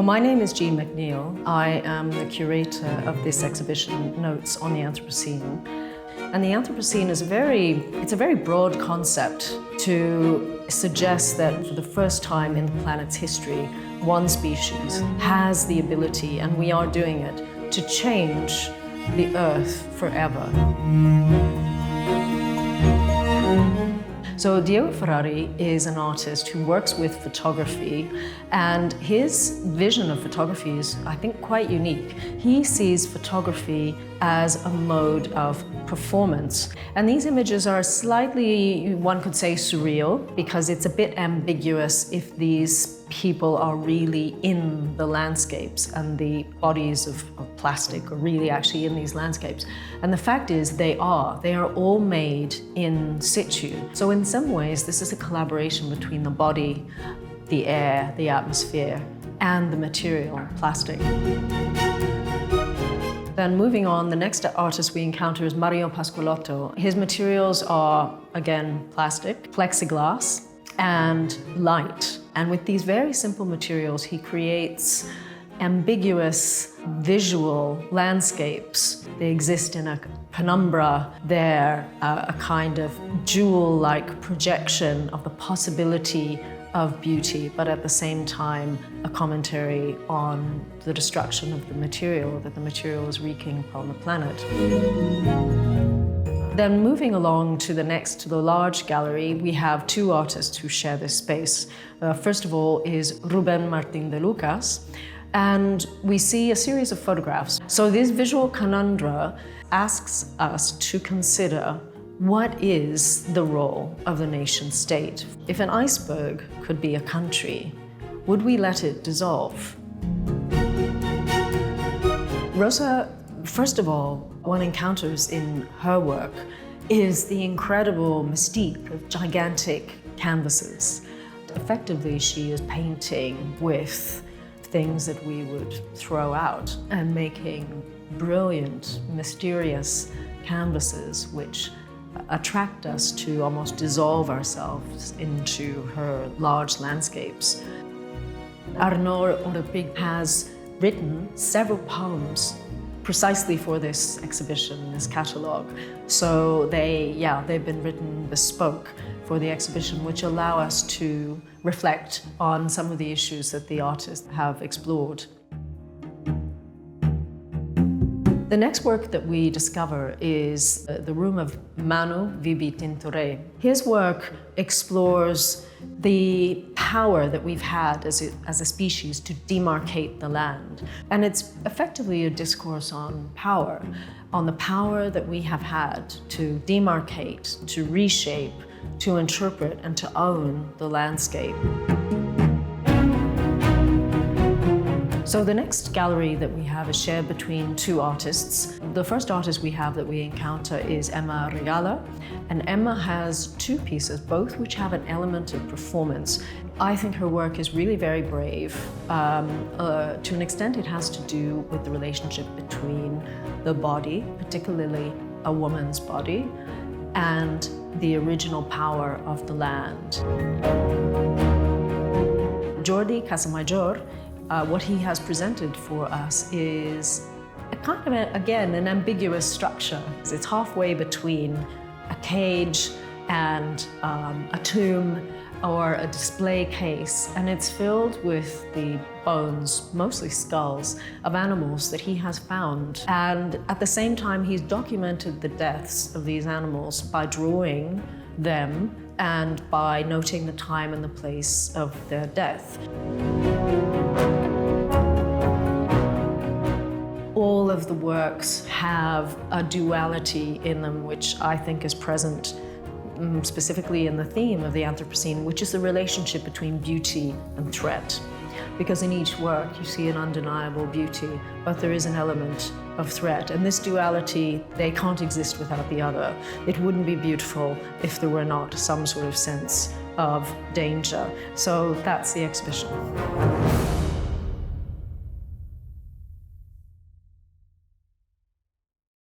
Well, my name is Jean McNeil. I am the curator of this exhibition, Notes on the Anthropocene. And the Anthropocene is a very broad concept to suggest that for the first time in the planet's history, one species has the ability, and we are doing it, to change the Earth forever. So Diego Ferrari is an artist who works with photography, and his vision of photography is, I think, quite unique. He sees photography as a mode of performance. And these images are slightly, one could say, surreal, because it's a bit ambiguous if these people are really in the landscapes and the bodies of plastic are really actually in these landscapes. And the fact is they are all made in situ. So in some ways, this is a collaboration between the body, the air, the atmosphere, and the material, plastic. Then moving on, the next artist we encounter is Mario Pasqualotto. His materials are, again, plastic, plexiglass, and light. And with these very simple materials, he creates ambiguous visual landscapes. They exist in a penumbra. They're a kind of jewel-like projection of the possibility of beauty, but at the same time, a commentary on the destruction of the material, that the material is wreaking upon the planet. Then moving along to the large gallery, we have two artists who share this space. First of all is Rubén Martín de Lucas, and we see a series of photographs. So this visual conundrum asks us to consider what is the role of the nation state. If an iceberg could be a country, would we let it dissolve? Rosa, first of all, one encounters in her work is the incredible mystique of gigantic canvases. Effectively, she is painting with things that we would throw out and making brilliant, mysterious canvases which attract us to almost dissolve ourselves into her large landscapes. Arnaud Orepig has written several poems precisely for this exhibition, this catalogue. So they've been written bespoke for the exhibition, which allow us to reflect on some of the issues that the artists have explored. The next work that we discover is the room of Manu Vibi Tintoret. His work explores the power that we've had as a species to demarcate the land. And it's effectively a discourse on power the power that we have had to demarcate, to reshape, to interpret, and to own the landscape. So the next gallery that we have is shared between two artists. The first artist we have that we encounter is Emma Regala, and Emma has two pieces, both which have an element of performance. I think her work is really very brave. To an extent, it has to do with the relationship between the body, particularly a woman's body, and the original power of the land. Jordi Casamajor, what he has presented for us is a kind of, an ambiguous structure. It's halfway between a cage and a tomb or a display case, and it's filled with the bones, mostly skulls, of animals that he has found. And at the same time, he's documented the deaths of these animals by drawing them and by noting the time and the place of their death. All of the works have a duality in them, which I think is present specifically in the theme of the Anthropocene, which is the relationship between beauty and threat. Because in each work you see an undeniable beauty, but there is an element of threat. And this duality, they can't exist without the other. It wouldn't be beautiful if there were not some sort of sense of danger. So that's the exhibition.